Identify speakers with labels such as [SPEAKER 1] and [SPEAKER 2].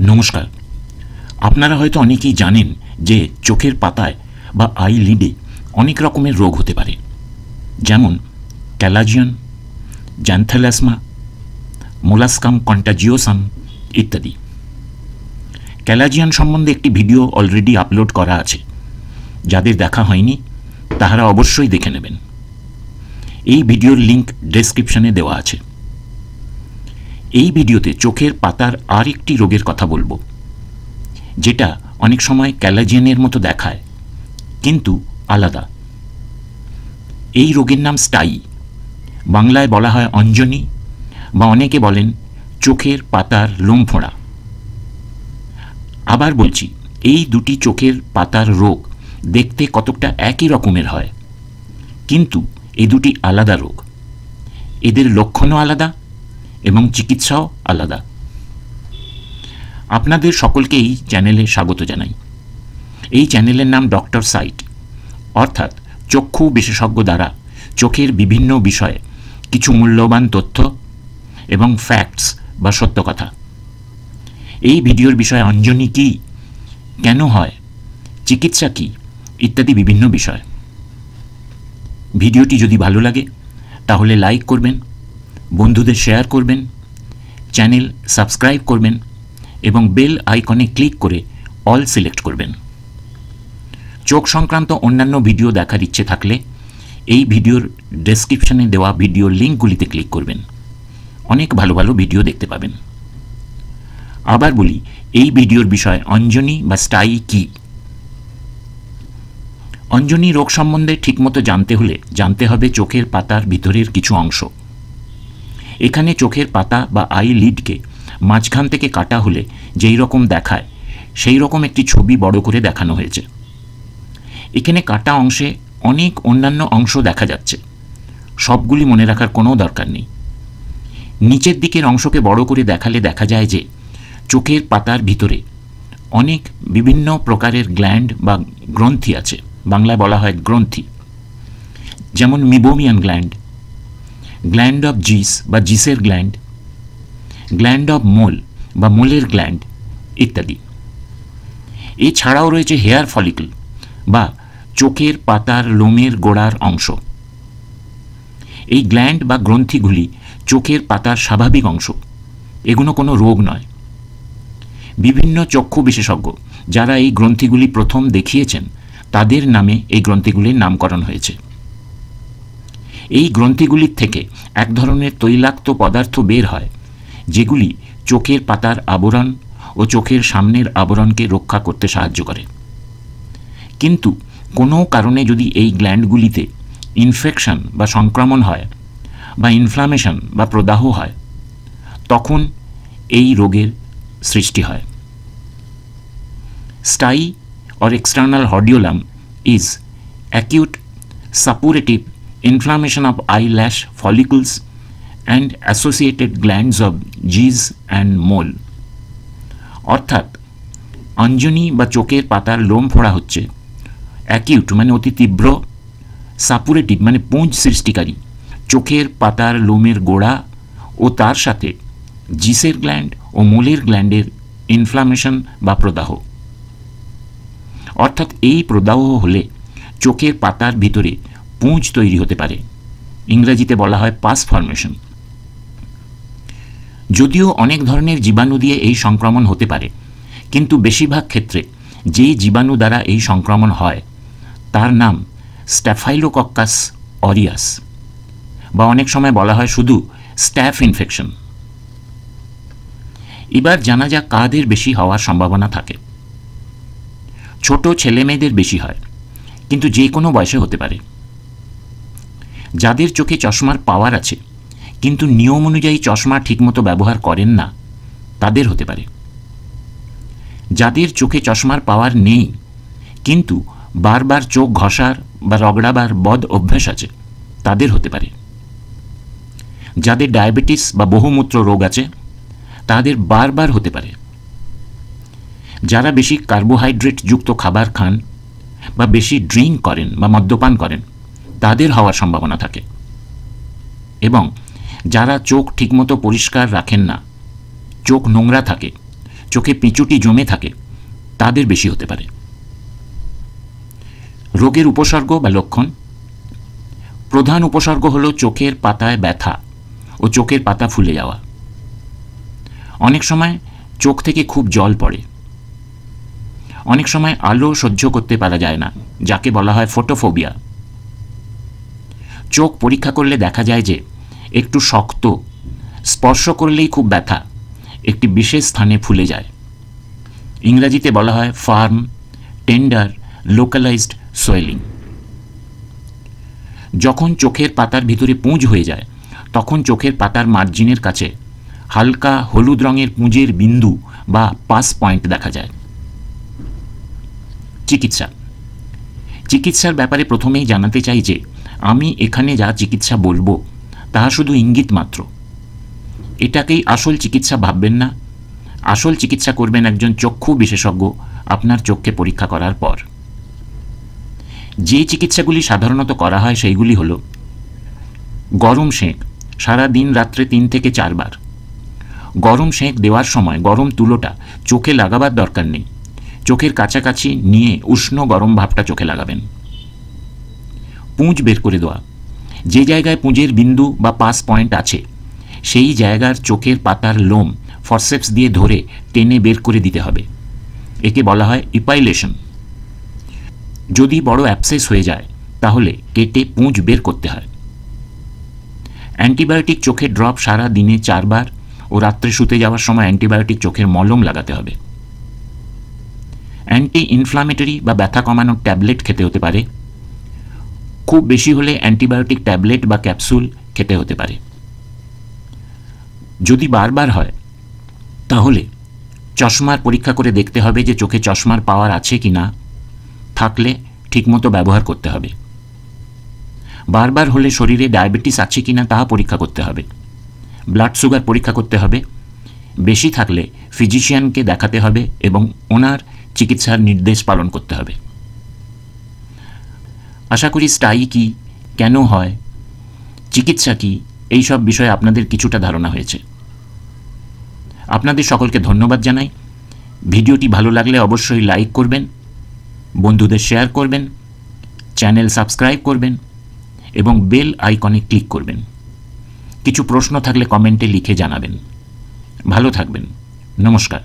[SPEAKER 1] নমস্কার। আপনারা হয়তো অনেকেই জানেন যে চোখের পাতায় বা আইলিডে অনেক রকমের রোগ হতে পারে, যেমন ক্যালাজিয়ন, জ্যান্থালাসমা, মোলাস্কাম কন্টাজিওসাম ইত্যাদি। ক্যালাজিয়ন সম্বন্ধে একটি ভিডিও অলরেডি আপলোড করা আছে, যাদের দেখা হয়নি তাহারা অবশ্যই দেখে নেবেন। এই ভিডিওর লিঙ্ক ডেসক্রিপশনে দেওয়া আছে। এই ভিডিওতে চোখের পাতার আর একটি রোগের কথা বলবো, যেটা অনেক সময় ক্যালাজিয়নের মতো দেখায় কিন্তু আলাদা। এই রোগের নাম স্টাই, বাংলায় বলা হয় অঞ্জনি বা অনেকে বলেন চোখের পাতার লোম ফোঁড়া। আবার বলছি, এই দুটি চোখের পাতার রোগ দেখতে কতকটা একই রকমের হয়, কিন্তু এই দুটি আলাদা রোগ। এদের লক্ষণও আলাদা এবং চিকিৎসাও আলাদা। আপনাদের সকলকে এই চ্যানেলে স্বাগত জানাই। এই চ্যানেলের নাম ডক্টর সাইট, অর্থাৎ চক্ষু বিশেষজ্ঞ দ্বারা চোখের বিভিন্ন বিষয়ে কিছু মূল্যবান তথ্য এবং ফ্যাক্টস বা সত্য কথা। এই ভিডিওর বিষয়ে অঞ্জনি কী, কেন হয়, চিকিৎসা কী ইত্যাদি বিভিন্ন বিষয়। ভিডিওটি যদি ভালো লাগে তাহলে লাইক করবেন, বন্ধুদের শেয়ার করবেন, চ্যানেল সাবস্ক্রাইব করবেন এবং বেল আইকনে ক্লিক করে অল সিলেক্ট করবেন। চোখ সংক্রান্ত অন্যান্য ভিডিও দেখার ইচ্ছে থাকলে এই ভিডিওর ডেসক্রিপশনে দেওয়া ভিডিওর লিঙ্কগুলিতে ক্লিক করবেন। অনেক ভালো ভালো ভিডিও দেখতে পাবেন। আবার বলি, এই ভিডিওর বিষয় অঞ্জনি বা স্টাই কী। অঞ্জনি রোগ সম্বন্ধে ঠিকমতো জানতে হলে জানতে হবে চোখের পাতার ভিতরের কিছু অংশ। এখানে চোখের পাতা বা আইলিডকে মাঝখান থেকে কাটা হলে যেই রকম দেখায় সেই রকম একটি ছবি বড় করে দেখানো হয়েছে। এখানে কাটা অংশে অনেক অন্যান্য অংশ দেখা যাচ্ছে, সবগুলি মনে রাখার কোনো দরকার নেই। নিচের দিকের অংশকে বড় করে দেখালে দেখা যায় যে চোখের পাতার ভিতরে অনেক বিভিন্ন প্রকারের গ্ল্যান্ড বা গ্রন্থি আছে, বাংলায় বলা হয় গ্রন্থি, যেমন মিবোমিয়ান গ্ল্যান্ড, গ্ল্যান্ড অফ জিস বা জিসের গ্ল্যান্ড, গ্ল্যান্ড অফ মোল বা মোলের গ্ল্যান্ড ইত্যাদি। এছাড়াও রয়েছে হেয়ার ফলিকল বা চোখের পাতার লোমের গোড়ার অংশ। এই গ্ল্যান্ড বা গ্রন্থিগুলি চোখের পাতার স্বাভাবিক অংশ, এগুলো কোনো রোগ নয়। বিভিন্ন চক্ষু বিশেষজ্ঞ যারা এই গ্রন্থিগুলি প্রথম দেখিয়েছেন তাদের নামে এই গ্রন্থিগুলির নামকরণ হয়েছে। এই গ্রন্থিগুলির থেকে এক ধরনের তৈলাক্ত পদার্থ বের হয়, যেগুলি চোখের পাতার আবরণ ও চোখের সামনের আবরণকে রক্ষা করতে সাহায্য করে। কিন্তু কোনো কারণে যদি এই গ্ল্যান্ডগুলিতে ইনফেকশন বা সংক্রমণ হয় বা ইনফ্লামেশন বা প্রদাহ হয়, তখন এই রোগের সৃষ্টি হয়। স্টাই or external hordeolum is acute suppurative inflammation of eyelash follicles and associated glands of Zeis and Moll। অর্থাৎ অঞ্জনি বা চোখের পাতার লোম ফোড়া হচ্ছে অ্যাকিউট মানে অতি তীব্র, সাপুরেটিভ মানে পুঁজ সৃষ্টিকারী চোখের পাতার লোমের গোড়া ও তার সাথে জিসের গ্ল্যান্ড ও মোলের গ্ল্যান্ডের ইনফ্লামেশন বা প্রদাহ। অর্থাৎ এই প্রদাহ হলে চোখের পাতার ভিতরে পুঁজ তৈরি হতে পারে, ইংরেজিতে বলা হয় পাস ফর্মেশন। যদিও অনেক ধরনের জীবাণু দিয়ে এই সংক্রমণ হতে পারে, কিন্তু বেশিরভাগ ক্ষেত্রে যে জীবাণু দ্বারা এই সংক্রমণ হয় তার নাম স্ট্যাফাইলোকক্কাস অরিয়াস, বা অনেক সময় বলা হয় শুধু স্ট্যাফ ইনফেকশন। এবার জানা যাক কাদের বেশি হওয়ার সম্ভাবনা থাকে। ছোট ছেলে মেয়েদের বেশি হয়, কিন্তু যে কোনো বয়সে হতে পারে। যাদের চোখে চশমার পাওয়ার আছে কিন্তু নিয়ম অনুযায়ী চশমা ঠিকমতো ব্যবহার করেন না, তাদের হতে পারে। যাদের চোখে চশমার পাওয়ার নেই কিন্তু বারবার চোখ ঘষার বা রগড়াবার বদ অভ্যাস আছে, তাদের হতে পারে। যাদের ডায়াবেটিস বা বহুমূত্র রোগ আছে তাদের বারবার হতে পারে। যারা বেশি কার্বোহাইড্রেট যুক্ত খাবার খান বা বেশি ড্রিঙ্ক করেন বা মদ্যপান করেন তাদের হওয়ার সম্ভাবনা থাকে। এবং যারা চোখ ঠিকমতো পরিষ্কার রাখেন না, চোখ নোংরা থাকে, চোখে পিঁচুটি জমে থাকে তাদের বেশি হতে পারে। রোগের উপসর্গ বা লক্ষণ। প্রধান উপসর্গ হল চোখের পাতায় ব্যথা ও চোখের পাতা ফুলে যাওয়া। অনেক সময় চোখ থেকে খুব জল পড়ে। অনেক সময় আলো সহ্য করতে পারা যায় না, যাকে বলা হয় ফোটোফোবিয়া। চোখ পরীক্ষা করলে দেখা যায় যে একটু শক্ত, স্পর্শ করলেই খুব ব্যথা, একটি বিশেষ স্থানে ফুলে যায়। ইংরেজিতে বলা হয় ফার্ম, টেন্ডার, লোকালাইজড সোয়েলিং। যখন চোখের পাতার ভিতরে পুঁজ হয়ে যায় তখন চোখের পাতার মার্জিনের কাছে হালকা হলুদ রঙের পুঁজের বিন্দু বা পাস পয়েন্ট দেখা যায়। চিকিৎসার ব্যাপারে প্রথমেই জানাতে চাই যে আমি এখানে যা চিকিৎসা বলবো তাহা শুধু ইঙ্গিত মাত্র। এটাকেই আসল চিকিৎসা ভাববেন না। আসল চিকিৎসা করবেন একজন চক্ষু বিশেষজ্ঞ আপনার চোখকে পরীক্ষা করার পর। যে চিকিৎসাগুলি সাধারণত করা হয় সেইগুলি হল গরম সেঁক, সারা দিন রাত্রে 3 থেকে 4 বার। গরম সেঁক দেওয়ার সময় গরম তুলোটা চোখে লাগাবার দরকার নেই, চোখের কাছাকাছি নিয়ে উষ্ণ গরম ভাবটা চোখে লাগাবেন। পুঁজ বের করে দেওয়া, যে জায়গায় পুঁজের বিন্দু বা পাস পয়েন্ট আছে সেই জায়গার চোখের পাতার লোম ফরসেপস দিয়ে ধরে টেনে বের করে দিতে হবে। একে বলা হয় ইপাইলেশন। যদি বড় অ্যাবসেস হয়ে যায় তাহলে কেটে পুঁজ বের করতে হয়। অ্যান্টিবায়োটিক চোখের ড্রপ সারা দিনে 4 বার ও রাত্রে শুতে যাওয়ার সময় অ্যান্টিবায়োটিক চোখের মলম লাগাতে হবে। অ্যান্টি ইনফ্লামেটরি বা ব্যথা কমানোর ট্যাবলেট খেতে হতে পারে। খুব বেশি হলে অ্যান্টিবায়োটিক ট্যাবলেট বা ক্যাপসুল খেতে হতে পারে। যদি বারবার হয় তাহলে চশমার পরীক্ষা করে দেখতে হবে যে চোখে চশমার পাওয়ার আছে কি না, থাকলে ঠিকমতো ব্যবহার করতে হবে। বারবার হলে শরীরে ডায়াবেটিস আছে কিনা তাহা পরীক্ষা করতে হবে। ব্লাড সুগার পরীক্ষা করতে হবে। বেশি থাকলে ফিজিশিয়ানকে দেখাতে হবে এবং ওনার চিকিৎসার নির্দেশ পালন করতে হবে। আশা করি স্টাই কি, কেন হয়, চিকিৎসা কি, এই সব বিষয়ে আপনাদের কিছুটা ধারণা হয়েছে। আপনাদের সকলকে ধন্যবাদ জানাই। ভিডিওটি ভালো লাগলে অবশ্যই লাইক করবেন, বন্ধুদের শেয়ার করবেন, চ্যানেল সাবস্ক্রাইব করবেন এবং বেল আইকনে ক্লিক করবেন। কিছু প্রশ্ন থাকলে কমেন্টে লিখে জানাবেন। ভালো থাকবেন। নমস্কার।